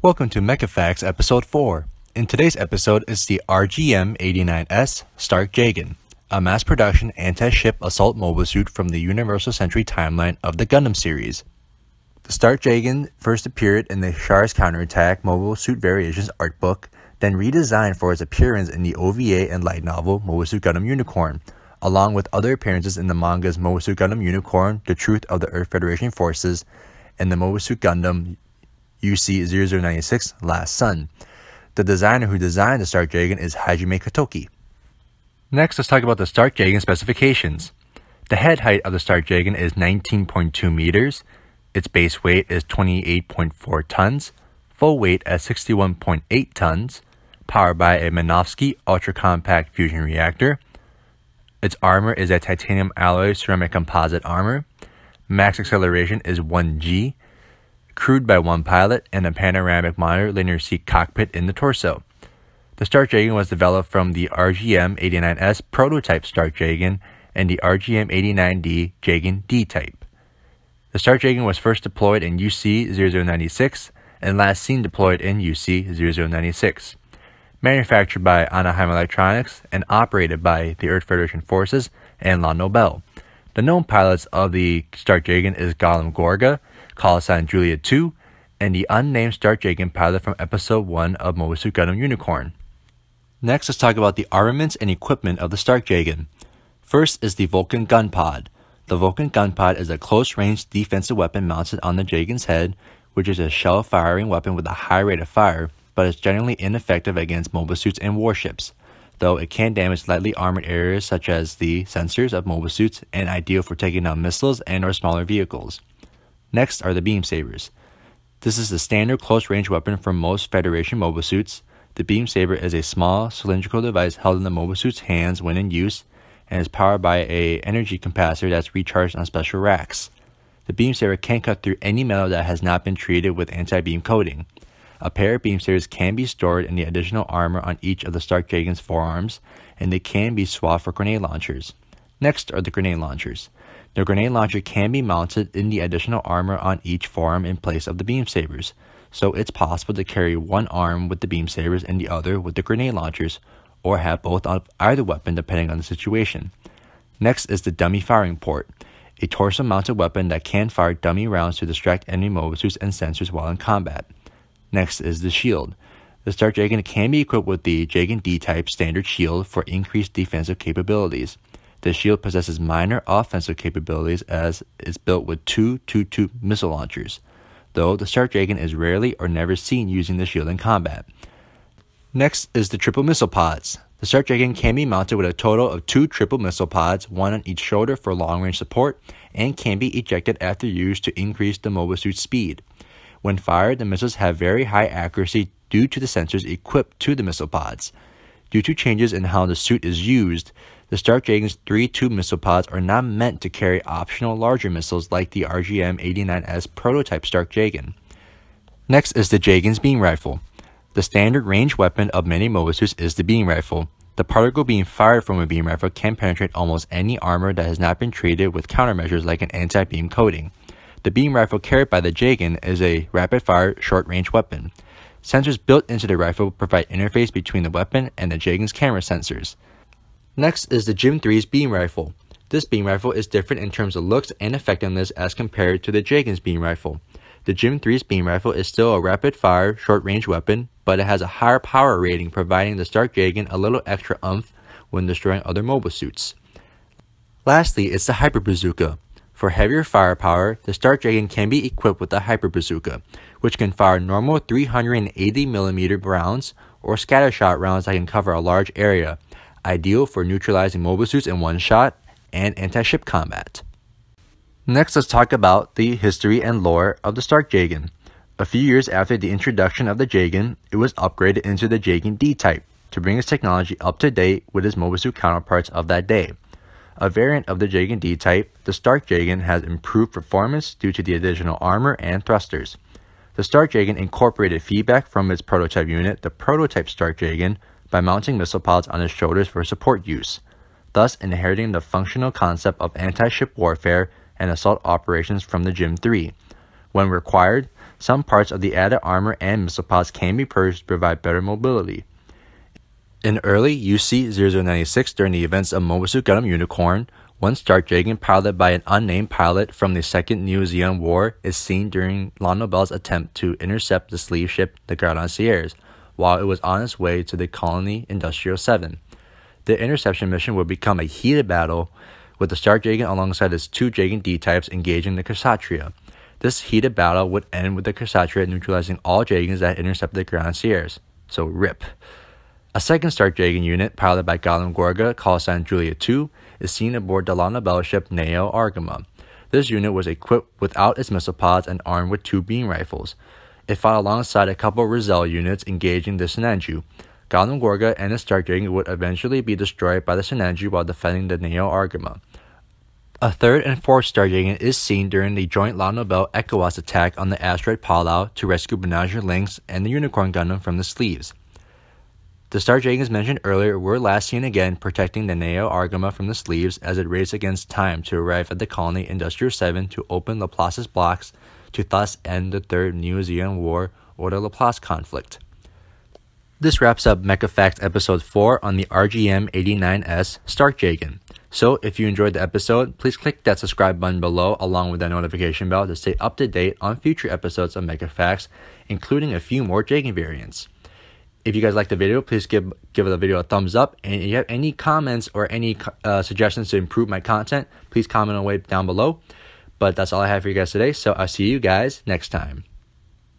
Welcome to Mecha Facts Episode 4. In today's episode is the RGM-89S Stark Jegan, a mass-production anti-ship assault mobile suit from the Universal Century timeline of the Gundam series. The Stark Jegan first appeared in the Char's Counterattack Mobile Suit Variations art book, then redesigned for its appearance in the OVA and light novel Mobile Suit Gundam Unicorn, along with other appearances in the mangas Mobile Suit Gundam Unicorn, The Truth of the E.F.F. Federation Forces, and the Mobile Suit Gundam U.C. 0096 Last Son. The designer who designed the Stark Jegan is Hajime Katoki. Next, let's talk about the Stark Jegan specifications. The head height of the Stark Jegan is 19.2 meters. Its base weight is 28.4 tons. Full weight at 61.8 tons. Powered by a Minovsky ultra-compact fusion reactor. Its armor is a titanium alloy ceramic composite armor. Max acceleration is 1g. Crewed by one pilot and a panoramic monitor linear seat cockpit in the torso. The Stark Jegan was developed from the RGM-89S prototype Stark Jegan and the RGM-89D Jegan D type. The Stark Jegan was first deployed in U.C. 0096 and last seen deployed in U.C. 0096. Manufactured by Anaheim Electronics and operated by the Earth Federation Forces and La Nobel. The known pilots of the Stark Jegan is Golem Gorga, Call Sign Julia 2, and the unnamed Stark Jegan pilot from Episode 1 of Mobile Suit Gundam Unicorn. Next, let's talk about the armaments and equipment of the Stark Jegan. First is the Vulcan Gun Pod. The Vulcan Gun Pod is a close-range defensive weapon mounted on the Jegan's head, which is a shell-firing weapon with a high rate of fire, but is generally ineffective against mobile suits and warships, though it can damage lightly armored areas such as the sensors of mobile suits and ideal for taking down missiles and or smaller vehicles. Next are the beam sabers. This is the standard close-range weapon for most Federation mobile suits. The beam saber is a small cylindrical device held in the mobile suit's hands when in use and is powered by an energy capacitor that's recharged on special racks. The beam saber can cut through any metal that has not been treated with anti-beam coating. A pair of beam sabers can be stored in the additional armor on each of the Stark Jegan's forearms, and they can be swapped for grenade launchers. Next are the grenade launchers. The grenade launcher can be mounted in the additional armor on each forearm in place of the beam sabers, so it's possible to carry one arm with the beam sabers and the other with the grenade launchers, or have both on either weapon depending on the situation. Next is the dummy firing port, a torso-mounted weapon that can fire dummy rounds to distract enemy mobile suits and sensors while in combat. Next is the shield. The Stark Jegan can be equipped with the Jegan D-type standard shield for increased defensive capabilities. The shield possesses minor offensive capabilities as it's built with two 2-2 missile launchers, though the Stark Jegan is rarely or never seen using the shield in combat. Next is the triple missile pods. The Stark Jegan can be mounted with a total of 2 triple missile pods, one on each shoulder for long-range support, and can be ejected after use to increase the mobile suit's speed. When fired, the missiles have very high accuracy due to the sensors equipped to the missile pods. Due to changes in how the suit is used, the Stark Jegan's 3-2 missile pods are not meant to carry optional larger missiles like the RGM-89S prototype Stark Jegan. Next is the Jegan's beam rifle. The standard range weapon of many mobile suits is the beam rifle. The particle beam fired from a beam rifle can penetrate almost any armor that has not been treated with countermeasures like an anti-beam coating. The beam rifle carried by the Jegan is a rapid-fire, short-range weapon. Sensors built into the rifle provide interface between the weapon and the Jegan's camera sensors. Next is the Gym 3's beam rifle. This beam rifle is different in terms of looks and effectiveness as compared to the Jegan's beam rifle. The Gym 3's beam rifle is still a rapid-fire, short-range weapon, but it has a higher power rating, providing the Stark Jegan a little extra oomph when destroying other mobile suits. Lastly, it's the Hyper Bazooka. For heavier firepower, the Stark Jegan can be equipped with the Hyper Bazooka, which can fire normal 380mm rounds or scattershot rounds that can cover a large area, ideal for neutralizing mobile suits in one shot and anti-ship combat. Next, let's talk about the history and lore of the Stark Jegan. A few years after the introduction of the Jegan, it was upgraded into the Jegan D-type to bring its technology up to date with its mobile suit counterparts of that day. A variant of the Jegan D-type, the Stark Jegan has improved performance due to the additional armor and thrusters. The Stark Jegan incorporated feedback from its prototype unit, the prototype Stark Jegan, by mounting missile pods on its shoulders for support use, thus inheriting the functional concept of anti-ship warfare and assault operations from the Gym 3. When required, Some parts of the added armor and missile pods can be purged to provide better mobility. In early U.C. 0096, during the events of Mobile Suit Gundam Unicorn, one Stark Jegan piloted by an unnamed pilot from the Second Neo-Zeon War is seen during Lon Nobel's attempt to intercept the sleeve ship the Grenadiers while it was on its way to the colony Industrial 7. The interception mission would become a heated battle, with the Stark Jegan alongside its two Jegan D-types engaging the Kshatriya. This heated battle would end with the Kshatriya neutralizing all Jegans that intercepted the Grenadiers. So RIP. A second Stark Jegan unit, piloted by Gundam Gorga, call sign Julia 2, is seen aboard the Lon Nobel ship Neo Argama. This unit was equipped without its missile pods and armed with two beam rifles. It fought alongside a couple of Rizal units engaging the Sinanju. Gundam Gorga and the Stark Jegan would eventually be destroyed by the Sinanju while defending the Neo Argama. A third and fourth Stark Jegan is seen during the joint Lon Nobel ECOWAS attack on the asteroid Palau to rescue Benager Lynx and the Unicorn Gundam from the sleeves. The Stark Jegans mentioned earlier were last seen again protecting the Neo Argama from the sleeves as it raced against time to arrive at the colony Industrial 7 to open Laplace's blocks to thus end the Third Neo-Zeon War or the Laplace conflict. This wraps up Mecha Facts episode 4 on the RGM-89S Stark Jegan. So if you enjoyed the episode, please click that subscribe button below along with that notification bell to stay up to date on future episodes of Mecha Facts, including a few more Jegan variants. If you guys liked the video, please give the video a thumbs up, and if you have any comments or any suggestions to improve my content, please comment away down below. But that's all I have for you guys today, so I'll see you guys next time.